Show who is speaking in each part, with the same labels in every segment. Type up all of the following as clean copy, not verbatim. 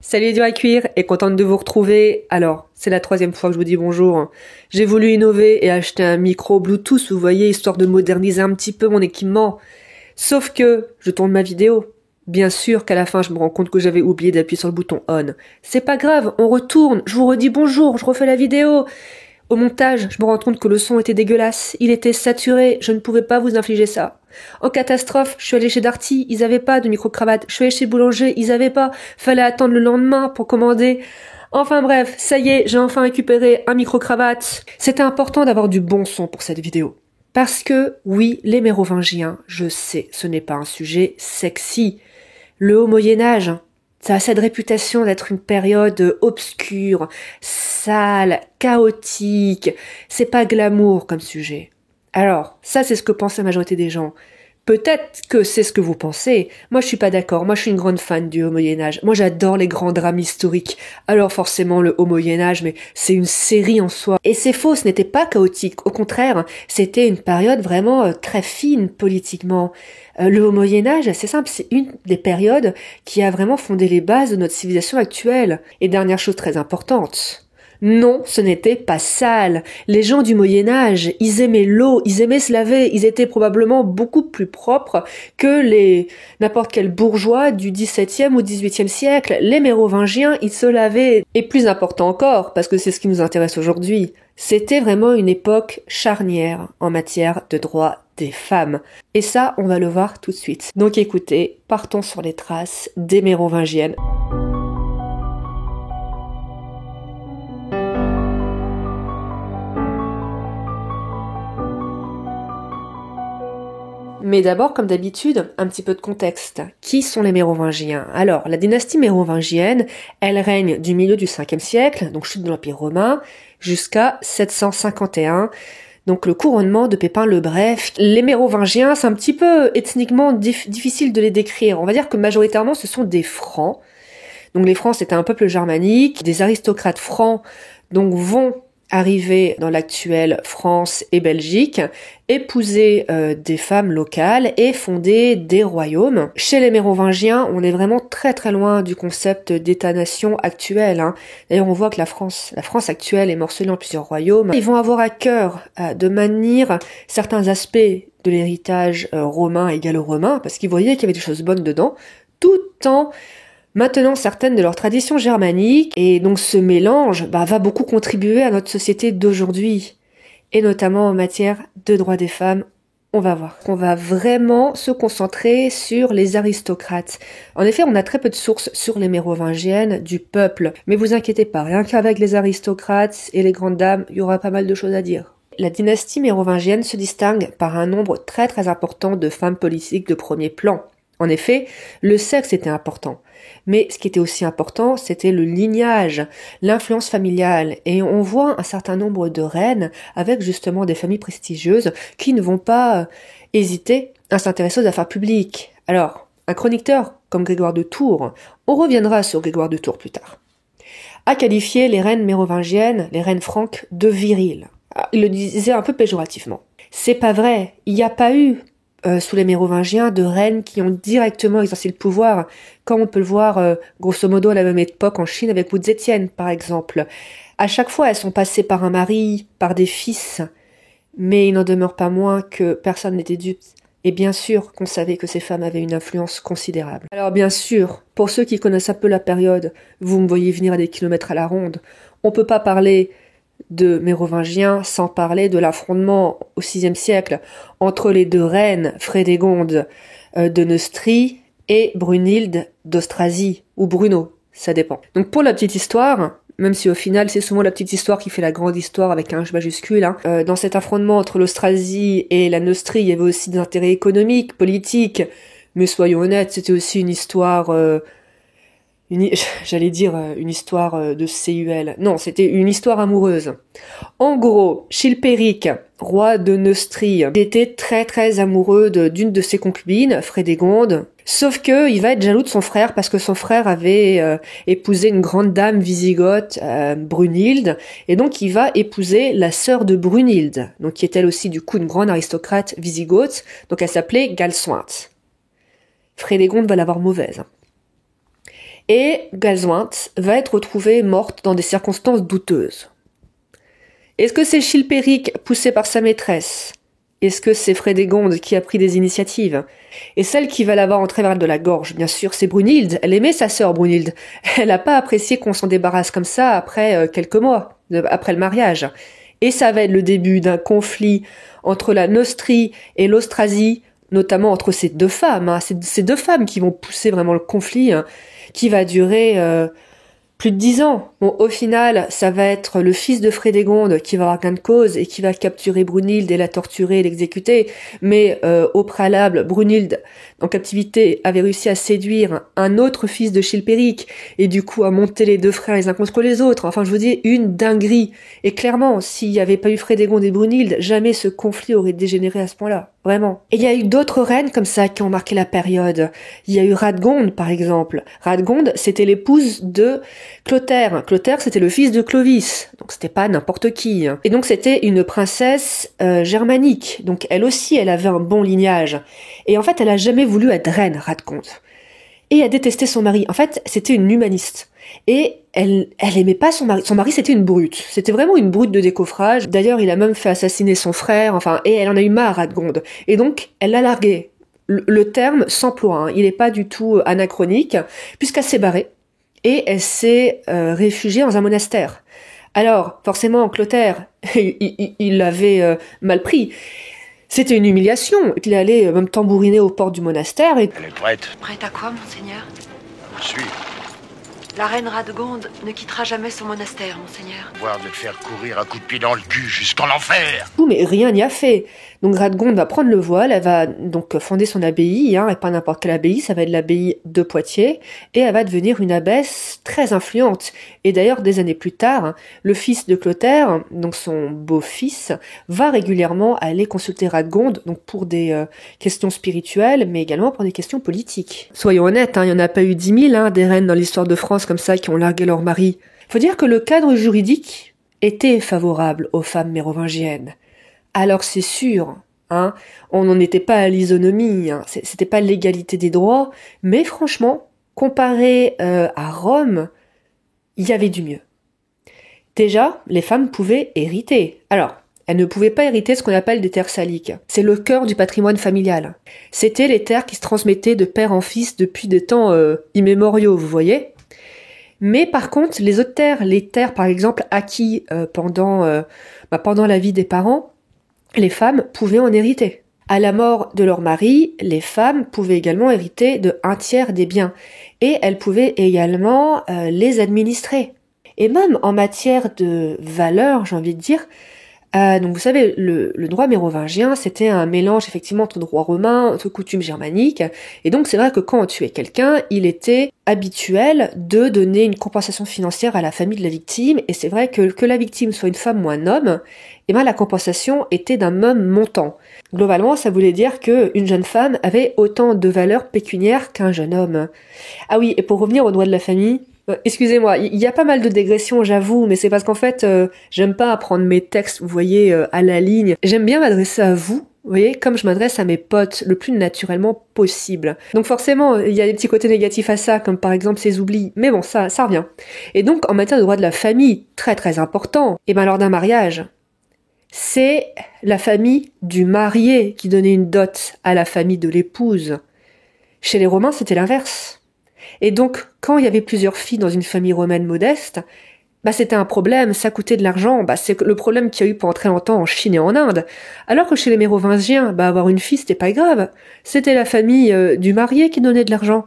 Speaker 1: Salut dur à cuire et contente de vous retrouver. Alors, c'est la 3e fois que je vous dis bonjour. J'ai voulu innover et acheter un micro Bluetooth, vous voyez, histoire de moderniser un petit peu mon équipement. Sauf que je tourne ma vidéo. Bien sûr qu'à la fin, je me rends compte que j'avais oublié d'appuyer sur le bouton on. C'est pas grave, on retourne, je vous redis bonjour, je refais la vidéo. Au montage, je me rends compte que le son était dégueulasse, il était saturé, je ne pouvais pas vous infliger ça. En catastrophe, je suis allée chez Darty, ils avaient pas de micro-cravate. Je suis allée chez Boulanger, ils avaient pas. Fallait attendre le lendemain pour commander. Enfin bref, ça y est, j'ai enfin récupéré un micro-cravate. C'était important d'avoir du bon son pour cette vidéo. Parce que, oui, les mérovingiens, je sais, ce n'est pas un sujet sexy. Le haut Moyen-Âge, ça a cette réputation d'être une période obscure, sale, chaotique. C'est pas glamour comme sujet. Alors, ça c'est ce que pense la majorité des gens. Peut-être que c'est ce que vous pensez. Moi je suis pas d'accord, moi je suis une grande fan du Haut Moyen-Âge. Moi j'adore les grands drames historiques. Alors forcément le Haut Moyen-Âge, mais c'est une série en soi. Et c'est faux, ce n'était pas chaotique. Au contraire, c'était une période vraiment très fine politiquement. Le Haut Moyen-Âge, c'est simple, c'est une des périodes qui a vraiment fondé les bases de notre civilisation actuelle. Et dernière chose très importante, non, ce n'était pas sale. Les gens du Moyen-Âge, ils aimaient l'eau, ils aimaient se laver, ils étaient probablement beaucoup plus propres que n'importe quel bourgeois du XVIIe ou XVIIIe siècle. Les mérovingiens, ils se lavaient. Et plus important encore, parce que c'est ce qui nous intéresse aujourd'hui, c'était vraiment une époque charnière en matière de droits des femmes. Et ça, on va le voir tout de suite. Donc écoutez, partons sur les traces des mérovingiennes. Mais d'abord, comme d'habitude, un petit peu de contexte. Qui sont les Mérovingiens? Alors, la dynastie mérovingienne, elle règne du milieu du 5e siècle, donc chute de l'Empire romain, jusqu'à 751, donc le couronnement de Pépin le Bref. Les Mérovingiens, c'est un petit peu ethniquement difficile de les décrire. On va dire que majoritairement, ce sont des Francs. Donc les Francs, c'était un peuple germanique. Des aristocrates francs donc vont arriver dans l'actuelle France et Belgique, épouser des femmes locales et fonder des royaumes. Chez les Mérovingiens, on est vraiment très très loin du concept d'État-nation actuel. D'ailleurs, on voit que la France actuelle est morcelée en plusieurs royaumes. Ils vont avoir à cœur de maintenir certains aspects de l'héritage romain et gallo-romain, parce qu'ils voyaient qu'il y avait des choses bonnes dedans, tout en maintenant certaines de leurs traditions germaniques, et donc ce mélange va beaucoup contribuer à notre société d'aujourd'hui, et notamment en matière de droits des femmes. On va voir. On va vraiment se concentrer sur les aristocrates. En effet, on a très peu de sources sur les mérovingiennes du peuple, mais vous inquiétez pas, rien qu'avec les aristocrates et les grandes dames, il y aura pas mal de choses à dire. La dynastie mérovingienne se distingue par un nombre très très important de femmes politiques de premier plan. En effet, le sexe était important. Mais ce qui était aussi important, c'était le lignage, l'influence familiale. Et on voit un certain nombre de reines avec justement des familles prestigieuses qui ne vont pas hésiter à s'intéresser aux affaires publiques. Alors, un chroniqueur comme Grégoire de Tours, on reviendra sur Grégoire de Tours plus tard, a qualifié les reines mérovingiennes, les reines franques, de viriles. Il le disait un peu péjorativement. C'est pas vrai, il n'y a pas eu sous les Mérovingiens, de reines qui ont directement exercé le pouvoir, comme on peut le voir grosso modo à la même époque en Chine avec Wu Zetian par exemple. À chaque fois, elles sont passées par un mari, par des fils, mais il n'en demeure pas moins que personne n'était dupe. Et bien sûr qu'on savait que ces femmes avaient une influence considérable. Alors bien sûr, pour ceux qui connaissent un peu la période, vous me voyez venir à des kilomètres à la ronde, on peut pas parler de Mérovingiens sans parler de l'affrontement au VIe siècle entre les deux reines Frédégonde de Neustrie et Brunhilde d'Austrasie, ou Bruno, ça dépend. Donc pour la petite histoire, même si au final c'est souvent la petite histoire qui fait la grande histoire avec un H majuscule, dans cet affrontement entre l'Austrasie et la Neustrie, il y avait aussi des intérêts économiques, politiques, mais soyons honnêtes, c'était aussi une histoire... j'allais dire une histoire de CUL. Non, c'était une histoire amoureuse. En gros, Chilpéric, roi de Neustrie, était très très amoureux d'une de ses concubines, Frédégonde. Sauf que il va être jaloux de son frère parce que son frère avait épousé une grande dame wisigothe, Brunhilde, et donc il va épouser la sœur de Brunhilde, donc qui est elle aussi du coup une grande aristocrate wisigothe, donc elle s'appelait Galsointe. Frédégonde va l'avoir mauvaise. Et Galswinthe va être retrouvée morte dans des circonstances douteuses. Est-ce que c'est Chilpéric poussé par sa maîtresse? Est-ce que c'est Frédégonde qui a pris des initiatives? Et celle qui va l'avoir en travers de la gorge, bien sûr, c'est Brunhilde. Elle aimait sa sœur Brunhilde. Elle n'a pas apprécié qu'on s'en débarrasse comme ça après quelques mois, après le mariage. Et ça va être le début d'un conflit entre la Neustrie et l'Austrasie, notamment entre ces deux femmes. Hein. C'est ces deux femmes qui vont pousser vraiment le conflit, hein, qui va durer plus de 10 ans. Bon, au final, ça va être le fils de Frédégonde qui va avoir gain de cause et qui va capturer Brunhilde et la torturer et l'exécuter. Mais au préalable, Brunhilde, en captivité, avait réussi à séduire un autre fils de Chilpéric et du coup à monter les deux frères les uns contre les autres. Enfin, je vous dis, une dinguerie. Et clairement, s'il n'y avait pas eu Frédégonde et Brunhilde, jamais ce conflit aurait dégénéré à ce point-là. Vraiment. Et il y a eu d'autres reines comme ça qui ont marqué la période. Il y a eu Radgonde, par exemple. Radgonde, c'était l'épouse de Clotaire. Clotaire, c'était le fils de Clovis. Donc c'était pas n'importe qui. Et donc c'était une princesse germanique. Donc elle aussi, elle avait un bon lignage. Et en fait, elle a jamais voulu être reine, Radgonde. Et elle détestait son mari. En fait, c'était une humaniste. Et elle aimait pas son mari. Son mari, c'était une brute. C'était vraiment une brute de décoffrage. D'ailleurs, il a même fait assassiner son frère. Enfin, et elle en a eu marre, Radgonde. Et donc, elle l'a largué. Le terme s'emploie. Hein. Il n'est pas du tout anachronique, puisqu'elle s'est barrée. Et elle s'est réfugiée dans un monastère. Alors, forcément, Clotaire, il l'avait mal pris. C'était une humiliation. Il allait même tambouriner aux portes du monastère. Et...
Speaker 2: Elle est prête.
Speaker 3: Prête à quoi, monseigneur?
Speaker 2: Je suis.
Speaker 3: La reine Radgonde ne quittera jamais son monastère, monseigneur.
Speaker 2: Voire de te faire courir à coups de pied dans le cul jusqu'en enfer.
Speaker 1: Mais rien n'y a fait. Donc Radgonde va prendre le voile, elle va donc fonder son abbaye, hein, et pas n'importe quelle abbaye, ça va être l'abbaye de Poitiers, et elle va devenir une abbesse très influente. Et d'ailleurs, des années plus tard, hein, le fils de Clotaire, donc son beau-fils, va régulièrement aller consulter Radgonde, donc pour des questions spirituelles, mais également pour des questions politiques. Soyons honnêtes, hein, il n'y en a pas eu 10 000 des reines dans l'histoire de France comme ça qui ont largué leur mari. Faut dire que le cadre juridique était favorable aux femmes mérovingiennes. Alors c'est sûr, hein, on n'en était pas à l'isonomie, hein, c'était pas l'égalité des droits, mais franchement, comparé à Rome, il y avait du mieux. Déjà, les femmes pouvaient hériter. Alors, elles ne pouvaient pas hériter ce qu'on appelle des terres saliques. C'est le cœur du patrimoine familial. C'était les terres qui se transmettaient de père en fils depuis des temps immémoriaux, vous voyez. Mais par contre, les autres terres, les terres par exemple acquis pendant la vie des parents, les femmes pouvaient en hériter. À la mort de leur mari, les femmes pouvaient également hériter de 1/3 des biens. Et elles pouvaient également les administrer. Et même en matière de valeur, j'ai envie de dire, donc vous savez, le droit mérovingien, c'était un mélange effectivement entre droit romain, entre coutumes germaniques, et donc c'est vrai que quand on tuait quelqu'un, il était habituel de donner une compensation financière à la famille de la victime, et c'est vrai que la victime soit une femme ou un homme, et ben la compensation était d'un même montant. Globalement, ça voulait dire qu'une jeune femme avait autant de valeur pécuniaire qu'un jeune homme. Ah oui, et pour revenir au droit de la famille, excusez-moi, il y a pas mal de dégressions, j'avoue, mais c'est parce qu'en fait, j'aime pas apprendre mes textes, vous voyez, à la ligne. J'aime bien m'adresser à vous, vous voyez, comme je m'adresse à mes potes, le plus naturellement possible. Donc forcément, il y a des petits côtés négatifs à ça, comme par exemple ces oublis, mais bon, ça revient. Et donc, en matière de droit de la famille, très très important, et ben lors d'un mariage, c'est la famille du marié qui donnait une dot à la famille de l'épouse. Chez les Romains, c'était l'inverse. Et donc, quand il y avait plusieurs filles dans une famille romaine modeste, bah c'était un problème, ça coûtait de l'argent, bah c'est le problème qu'il y a eu pendant très longtemps en Chine et en Inde. Alors que chez les Mérovingiens, bah avoir une fille c'était pas grave, c'était la famille du marié qui donnait de l'argent.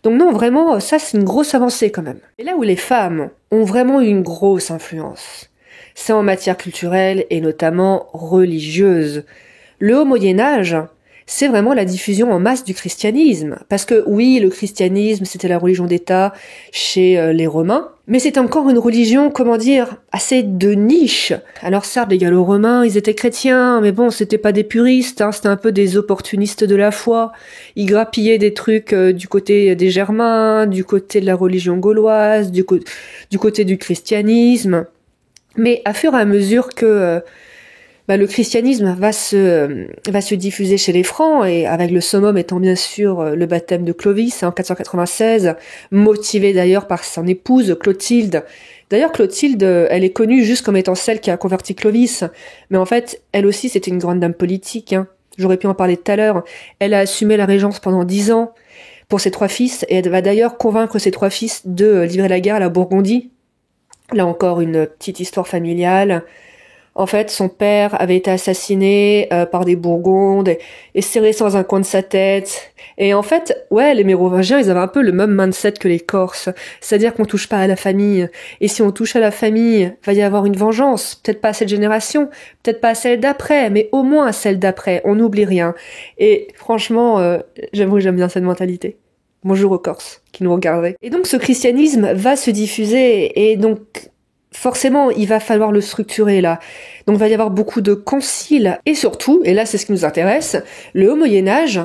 Speaker 1: Donc non, vraiment, ça c'est une grosse avancée quand même. Et là où les femmes ont vraiment eu une grosse influence, c'est en matière culturelle et notamment religieuse. Le Haut Moyen-Âge, c'est vraiment la diffusion en masse du christianisme. Parce que oui, le christianisme, c'était la religion d'État chez les Romains, mais c'est encore une religion, comment dire, assez de niche. Alors certes, les Gallo-Romains, ils étaient chrétiens, mais bon, c'était pas des puristes, hein, c'était un peu des opportunistes de la foi. Ils grappillaient des trucs du côté des Germains, du côté de la religion gauloise, du côté du christianisme. Mais à fur et à mesure que le christianisme va se diffuser chez les Francs, et avec le summum étant bien sûr le baptême de Clovis en 496, motivé d'ailleurs par son épouse Clotilde. D'ailleurs, Clotilde, elle est connue juste comme étant celle qui a converti Clovis, mais en fait, elle aussi, c'était une grande dame politique, hein. J'aurais pu en parler tout à l'heure. Elle a assumé la régence pendant 10 ans pour ses 3 fils, et elle va d'ailleurs convaincre ses 3 fils de livrer la guerre à la Bourgondie. Là encore, une petite histoire familiale. En fait, son père avait été assassiné par des Bourgondes et s'est resté dans un coin de sa tête. Et en fait, ouais, les Mérovingiens, ils avaient un peu le même mindset que les Corses. C'est-à-dire qu'on touche pas à la famille. Et si on touche à la famille, va y avoir une vengeance. Peut-être pas à cette génération, peut-être pas à celle d'après, mais au moins à celle d'après. On n'oublie rien. Et franchement, j'avoue que j'aime bien cette mentalité. Bonjour aux Corses qui nous regarderaient. Et donc ce christianisme va se diffuser, et donc forcément il va falloir le structurer là. Donc il va y avoir beaucoup de conciles, et surtout, et là c'est ce qui nous intéresse, le Haut Moyen-Âge,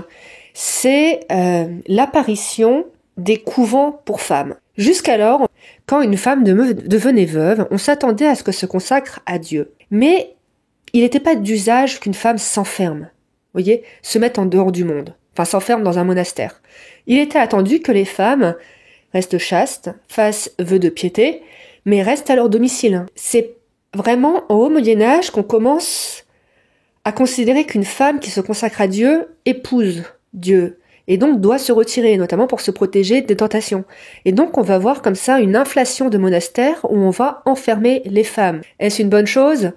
Speaker 1: c'est l'apparition des couvents pour femmes. Jusqu'alors, quand une femme devenait veuve, on s'attendait à ce qu'elle se consacre à Dieu. Mais il n'était pas d'usage qu'une femme s'enferme, vous voyez, se mette en dehors du monde, enfin s'enferme dans un monastère. Il était attendu que les femmes restent chastes, fassent vœu de piété, mais restent à leur domicile. C'est vraiment au Haut Moyen-Âge qu'on commence à considérer qu'une femme qui se consacre à Dieu épouse Dieu, et donc doit se retirer, notamment pour se protéger des tentations. Et donc on va voir comme ça une inflation de monastères où on va enfermer les femmes. Est-ce une bonne chose ?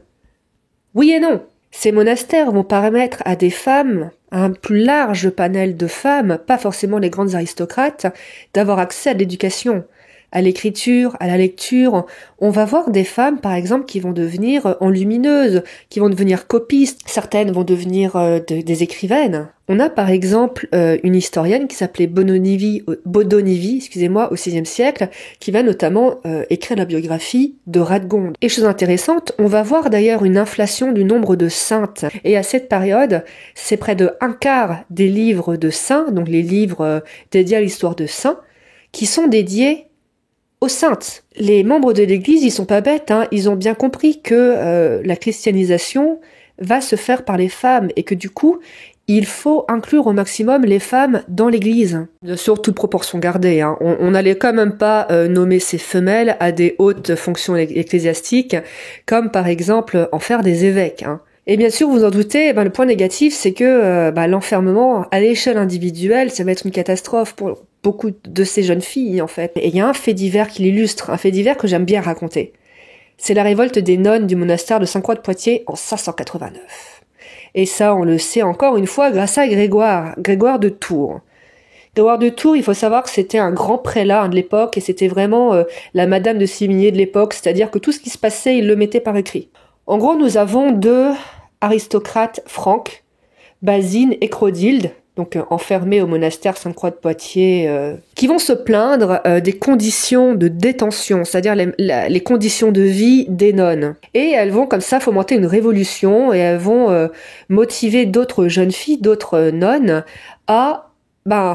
Speaker 1: Oui et non. Ces monastères vont permettre à des femmes, à un plus large panel de femmes, pas forcément les grandes aristocrates, d'avoir accès à l'éducation, à l'écriture, à la lecture. On va voir des femmes, par exemple, qui vont devenir enlumineuses, qui vont devenir copistes. Certaines vont devenir des écrivaines. On a, par exemple, une historienne qui s'appelait Bodonivi, au VIe siècle, qui va notamment écrire la biographie de Radegonde. Et chose intéressante, on va voir d'ailleurs une inflation du nombre de saintes. Et à cette période, c'est près de 1/4 des livres de saints, donc les livres dédiés à l'histoire de saints, qui sont dédiés aux saintes. Les membres de l'Église, ils sont pas bêtes, hein. Ils ont bien compris que la christianisation va se faire par les femmes, et que du coup, il faut inclure au maximum les femmes dans l'Église. Bien sûr, toute proportion gardée, hein. On n'allait quand même pas nommer ces femelles à des hautes fonctions ecclésiastiques, comme par exemple en faire des évêques, hein. Et bien sûr, vous en doutez, le point négatif, c'est que l'enfermement à l'échelle individuelle, ça va être une catastrophe pour beaucoup de ces jeunes filles, en fait. Et il y a un fait divers qui l'illustre, un fait divers que j'aime bien raconter. C'est la révolte des nonnes du monastère de Sainte-Croix de Poitiers en 589. Et ça, on le sait encore une fois grâce à Grégoire de Tours. Grégoire de Tours, il faut savoir que c'était un grand prélat de l'époque, et c'était vraiment la madame de Sévigné de l'époque, c'est-à-dire que tout ce qui se passait, il le mettait par écrit. En gros, nous avons 2 aristocrates franques, Basine et Crodilde, donc enfermés au monastère Sainte-Croix de Poitiers, qui vont se plaindre des conditions de détention, c'est-à-dire les conditions de vie des nonnes. Et elles vont comme ça fomenter une révolution, et elles vont motiver d'autres jeunes filles, d'autres nonnes, à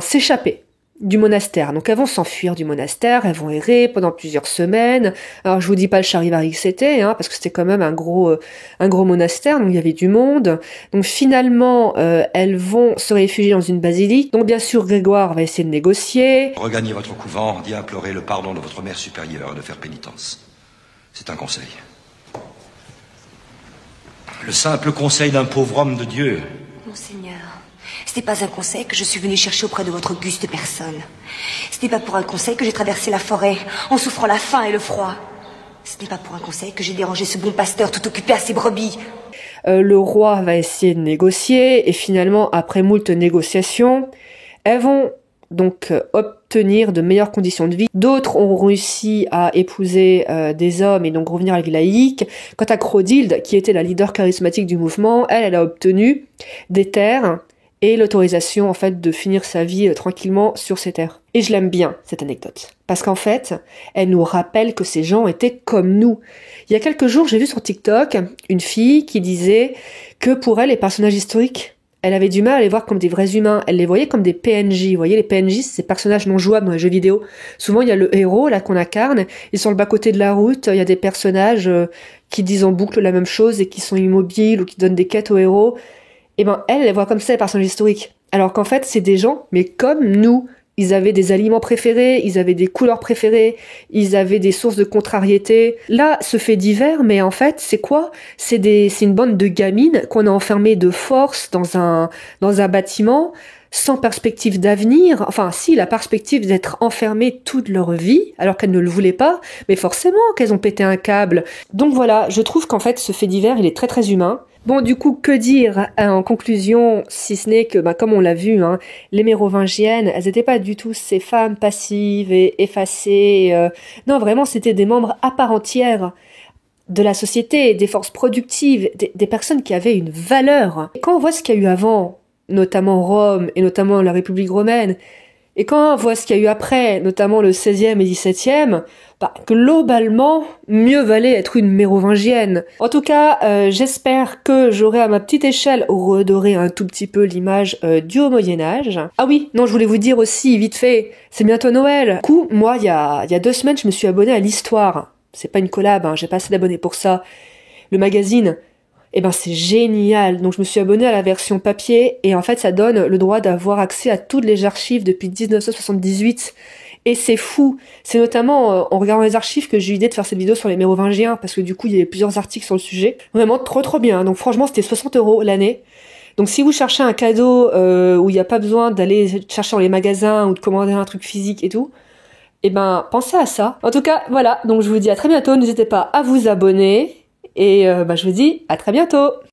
Speaker 1: s'échapper du monastère. Donc elles vont s'enfuir du monastère, elles vont errer pendant plusieurs semaines. Alors je vous dis pas le charivari que c'était, hein, parce que c'était quand même un gros monastère, donc il y avait du monde. Donc finalement, elles vont se réfugier dans une basilique. Donc bien sûr, Grégoire va essayer de négocier.
Speaker 4: Regagnez votre couvent, d'y implorer le pardon de votre mère supérieure et de faire pénitence. C'est un conseil. Le simple conseil d'un pauvre homme de Dieu.
Speaker 5: Monseigneur, ce n'est pas un conseil que je suis venu chercher auprès de votre auguste personne. Ce n'est pas pour un conseil que j'ai traversé la forêt en souffrant la faim et le froid. Ce n'est pas pour un conseil que j'ai dérangé ce bon pasteur tout occupé à ses brebis.
Speaker 1: Le roi va essayer de négocier, et finalement, après moult négociations, elles vont donc obtenir de meilleures conditions de vie. D'autres ont réussi à épouser des hommes et donc revenir à la vie laïque. Quant à Crodilde, qui était la leader charismatique du mouvement, elle a obtenu des terres et l'autorisation en fait de finir sa vie tranquillement sur ces terres. Et je l'aime bien, cette anecdote, parce qu'en fait, elle nous rappelle que ces gens étaient comme nous. Il y a quelques jours, j'ai vu sur TikTok une fille qui disait que pour elle, les personnages historiques elle avait du mal à les voir comme des vrais humains. Elle les voyait comme des PNJ. Vous voyez, les PNJ, c'est ces personnages non jouables dans les jeux vidéo. Souvent, il y a le héros, là, qu'on incarne, et sur le bas-côté de la route, il y a des personnages qui disent en boucle la même chose et qui sont immobiles ou qui donnent des quêtes au héros. Et ben, elle les voit comme ça, les personnages historiques. Alors qu'en fait, c'est des gens, mais comme nous. Ils avaient des aliments préférés, ils avaient des couleurs préférées, ils avaient des sources de contrariété. Là, ce fait divers, mais en fait, c'est quoi? C'est une bande de gamines qu'on a enfermées de force dans un bâtiment, sans perspective d'avenir. Enfin, si, la perspective d'être enfermées toute leur vie, alors qu'elles ne le voulaient pas, mais forcément qu'elles ont pété un câble. Donc voilà, je trouve qu'en fait, ce fait divers, il est très très humain. Bon, du coup, que dire en conclusion, si ce n'est que, comme on l'a vu, les mérovingiennes, elles n'étaient pas du tout ces femmes passives et effacées. Non, vraiment, c'était des membres à part entière de la société, des forces productives, des personnes qui avaient une valeur. Et quand on voit ce qu'il y a eu avant, notamment Rome et notamment la République romaine, et quand on voit ce qu'il y a eu après, notamment le 16e et 17e, globalement, mieux valait être une mérovingienne. En tout cas, j'espère que j'aurai à ma petite échelle redoré un tout petit peu l'image du haut Moyen-Âge. Ah oui, non, je voulais vous dire aussi, vite fait, c'est bientôt Noël. Du coup, moi, il y a 2 semaines, je me suis abonnée à l'Histoire. C'est pas une collab, j'ai pas assez d'abonnés pour ça. Le magazine. C'est génial. Donc je me suis abonnée à la version papier et en fait ça donne le droit d'avoir accès à toutes les archives depuis 1978 et c'est fou. C'est notamment en regardant les archives que j'ai eu l'idée de faire cette vidéo sur les mérovingiens parce que du coup il y avait plusieurs articles sur le sujet. Vraiment trop bien. Donc franchement c'était 60 € l'année. Donc si vous cherchez un cadeau où il n'y a pas besoin d'aller chercher dans les magasins ou de commander un truc physique et tout, pensez à ça. En tout cas voilà, donc je vous dis à très bientôt. N'hésitez pas à vous abonner. Et je vous dis à très bientôt.